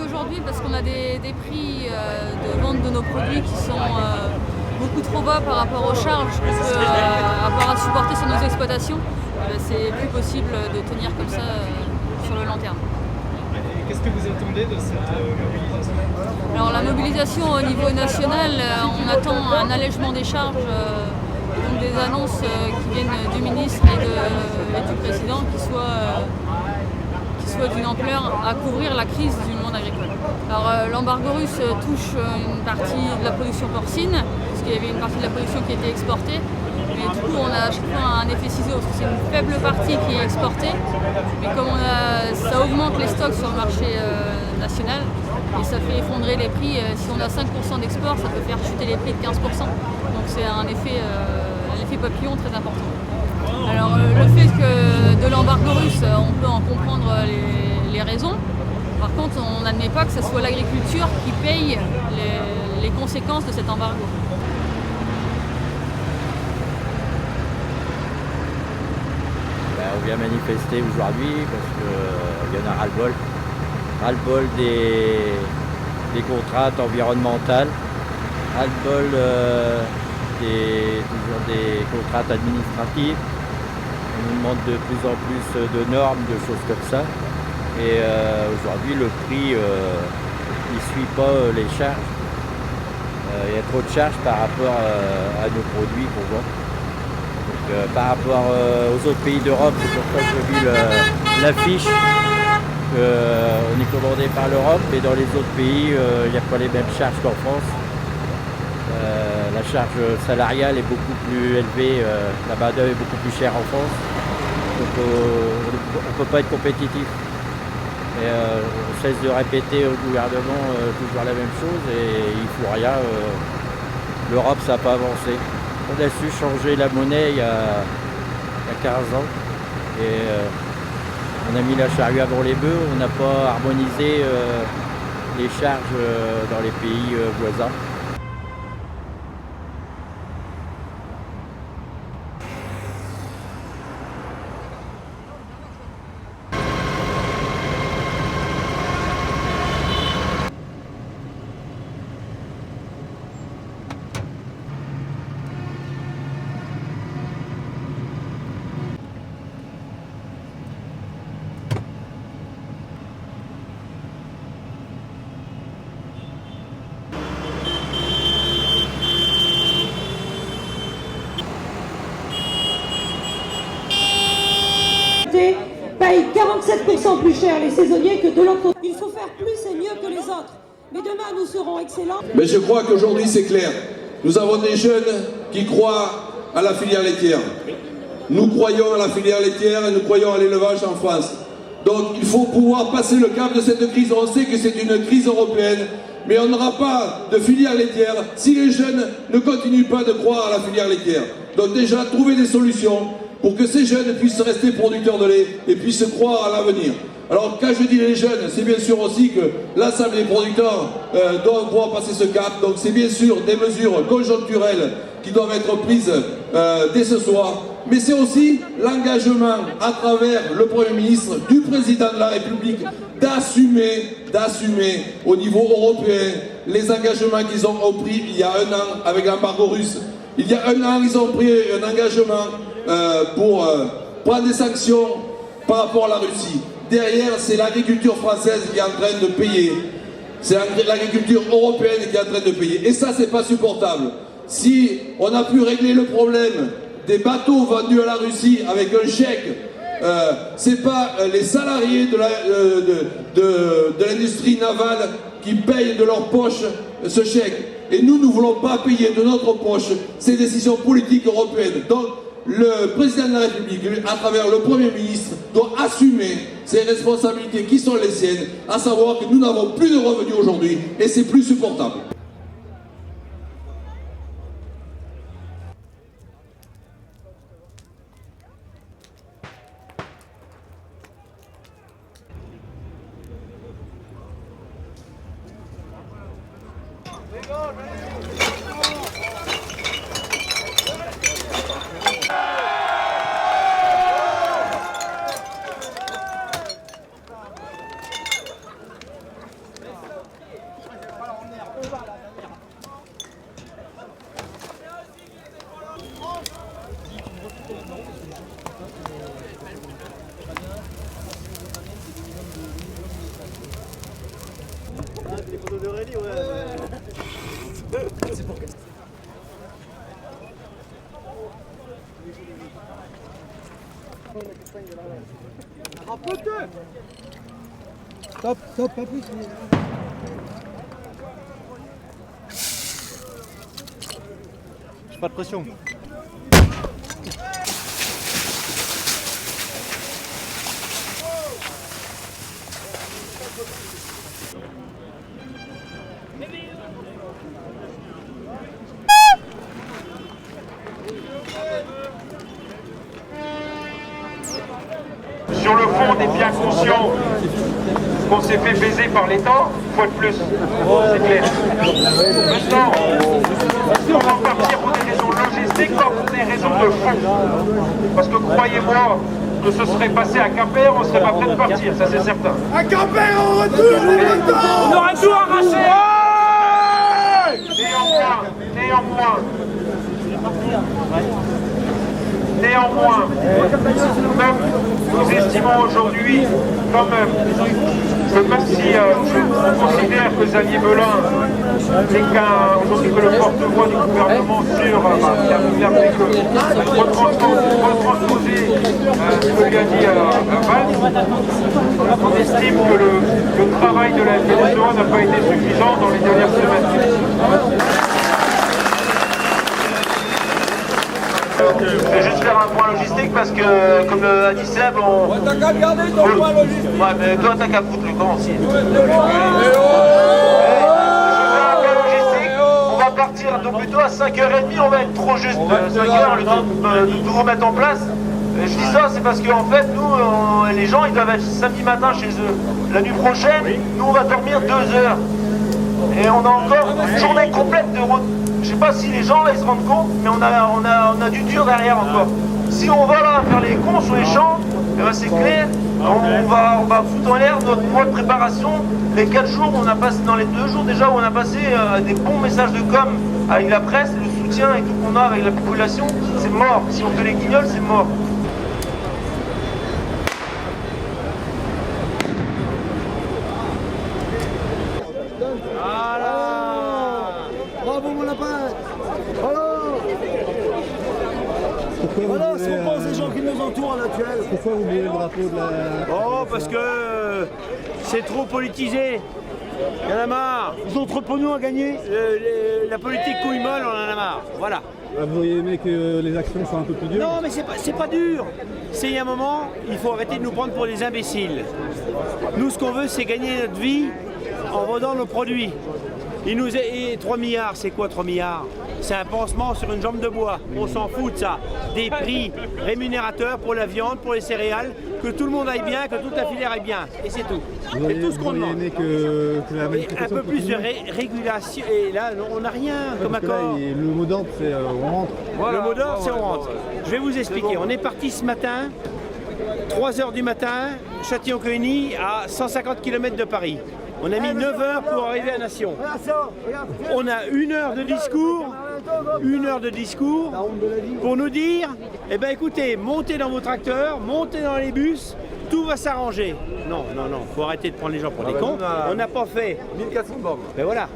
aujourd'hui parce qu'on a des prix de vente de nos produits qui sont beaucoup trop bas par rapport aux charges qu'on peut avoir à supporter sur nos exploitations. C'est plus possible de tenir comme ça sur le long terme. Qu'est-ce que vous attendez de cette mobilisation? Alors la mobilisation au niveau national, on attend un allègement des charges, donc des annonces qui viennent du ministre et du président qui soient d'une ampleur à couvrir la crise du monde agricole. Alors l'embargo russe touche une partie de la production porcine, parce qu'il y avait une partie de la production qui était exportée. Mais du coup, on a à chaque fois un effet ciseau, parce que c'est une faible partie qui est exportée. Mais comme ça augmente les stocks sur le marché national, et ça fait effondrer les prix. Si on a 5% d'export, ça peut faire chuter les prix de 15%. Donc c'est un effet papillon très important. Alors le fait que de l'embargo russe, on peut en comprendre les raisons. Par contre, on n'admet pas que ce soit l'agriculture qui paye les conséquences de cet embargo. On vient manifester aujourd'hui parce qu'il y en a ras-le-bol. Ras-le-bol des contraintes environnementales, ras-le-bol toujours des contraintes administratives. On nous demande de plus en plus de normes, de choses comme ça. Et aujourd'hui, le prix ne suit pas les charges. Il y a trop de charges par rapport à nos produits qu'on vend. Donc, par rapport aux autres pays d'Europe, c'est pour ça que j'ai vu l'affiche. On est commandé par l'Europe, mais dans les autres pays, il n'y a pas les mêmes charges qu'en France. La charge salariale est beaucoup plus élevée, la main-d'œuvre est beaucoup plus chère en France. Donc on ne peut pas être compétitif. Et on cesse de répéter au gouvernement toujours la même chose et il ne faut rien. L'Europe, ça n'a pas avancé. On a su changer la monnaie il y a 15 ans. Et on a mis la charrue avant les bœufs, on n'a pas harmonisé les charges dans les pays voisins. Paye 47% plus cher les saisonniers que de l'autre côté. Il faut faire plus et mieux que les autres. Mais demain, nous serons excellents. Mais je crois qu'aujourd'hui, c'est clair. Nous avons des jeunes qui croient à la filière laitière. Nous croyons à la filière laitière et nous croyons à l'élevage en France. Donc, il faut pouvoir passer le cap de cette crise. On sait que c'est une crise européenne, mais on n'aura pas de filière laitière si les jeunes ne continuent pas de croire à la filière laitière. Donc déjà, trouver des solutions pour que ces jeunes puissent rester producteurs de lait et puissent croire à l'avenir. Alors quand je dis les jeunes, c'est bien sûr aussi que l'ensemble des producteurs doivent pouvoir passer ce cap. Donc c'est bien sûr des mesures conjoncturelles qui doivent être prises dès ce soir. Mais c'est aussi l'engagement à travers le Premier ministre, du Président de la République, d'assumer au niveau européen les engagements qu'ils ont pris il y a 1 an avec l'embargo russe. Il y a 1 an, ils ont pris un engagement pour prendre des sanctions par rapport à la Russie. Derrière, c'est l'agriculture française qui est en train de payer. C'est l'agriculture européenne qui est en train de payer. Et ça, c'est pas supportable. Si on a pu régler le problème des bateaux vendus à la Russie avec un chèque, c'est pas les salariés de l'industrie navale qui payent de leur poche ce chèque. Et nous ne voulons pas payer de notre poche ces décisions politiques européennes. Donc, le président de la République, à travers le Premier ministre, doit assumer ses responsabilités qui sont les siennes, à savoir que nous n'avons plus de revenus aujourd'hui et c'est plus supportable. Stop, stop, pas plus. J'ai pas de pression. Sur le fond, on est bien conscient qu'on s'est fait baiser par l'État, une fois de plus, c'est clair. Maintenant, on va partir pour des raisons logistiques, pas pour des raisons de fond. Parce que croyez-moi, que ce serait passé à Quimper, on ne serait pas prêt de partir, ça c'est certain. À Quimper, on retourne on aurait tout arraché. Néanmoins, nous estimons aujourd'hui, quand même, que même si je considère que Xavier Belin n'est aujourd'hui que le porte-voix du gouvernement sur il a fait que retransposer ce que lui a dit Valls, on estime que le travail de la FDSEA n'a pas été suffisant dans les dernières semaines. Je vais juste faire un point logistique parce que, comme a dit Seb, on... T'as qu'à garder ton point logistique. Ouais, mais toi, t'as qu'à foutre le camp aussi. On va partir donc plutôt à 5h30, on va être trop juste 5h, le temps de tout remettre en place. Et je dis ça, c'est parce qu'en fait, nous, les gens, ils doivent être samedi matin chez eux. La nuit prochaine, nous, on va dormir 2 heures. Et on a encore une journée complète de route. Je sais pas si les gens là, ils se rendent compte, mais on a du dur derrière encore. Si on va là faire les cons sur les champs, eh ben c'est clair, on va foutre en l'air notre mois de préparation. Les 4 jours, on a passé, dans les 2 jours déjà, où on a passé des bons messages de com avec la presse, le soutien et tout qu'on a avec la population, c'est mort. Si on fait les guignols, c'est mort. Bravo mon lapin. Voilà ce qu'on pense des gens qui nous entourent à l'actuel. Pourquoi vous voulez le drapeau de la... Oh, parce que c'est trop politisé. Il y en a marre. Ils ont trop de pognon à gagner. La politique couille molle, on en a marre. Voilà. Vous auriez aimé que les actions soient un peu plus dures? Non, mais c'est pas dur. C'est un moment, il faut arrêter de nous prendre pour des imbéciles. Nous, ce qu'on veut, c'est gagner notre vie en vendant nos produits. Et 3 milliards, c'est quoi 3 milliards? C'est un pansement sur une jambe de bois. On s'en fout de ça. Des prix rémunérateurs pour la viande, pour les céréales, que tout le monde aille bien, que toute la filière aille bien. Et c'est tout. C'est tout ce qu'on demande. Un peu plus de régulation. Et là, on n'a rien comme accord. Là, le mot d'ordre, c'est on rentre. Voilà, le mot d'ordre, c'est on rentre. Je vais vous expliquer. On est parti ce matin, 3h du matin, Châtillon-Coligny, à 150 km de Paris. On a mis 9 heures pour arriver à Nation. On a 1 heure de discours, pour nous dire, eh ben écoutez, montez dans vos tracteurs, montez dans les bus, tout va s'arranger. Non, faut arrêter de prendre les gens pour des cons. On n'a pas fait 1400 bornes. Ben voilà.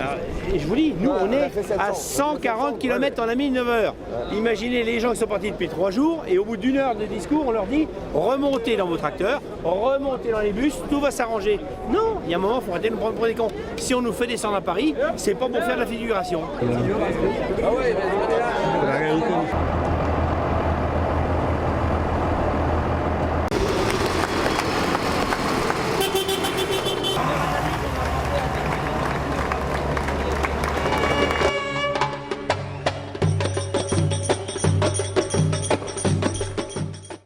Alors, et je vous dis, nous on est à 140 km, on a mis 9 heures. Imaginez les gens qui sont partis depuis 3 jours et au bout d'1 heure de discours, on leur dit remontez dans vos tracteurs, remontez dans les bus, tout va s'arranger. Non, il y a un moment, il faut arrêter de nous prendre pour des cons. Si on nous fait descendre à Paris, c'est pas pour faire de la figuration. Ah ouais,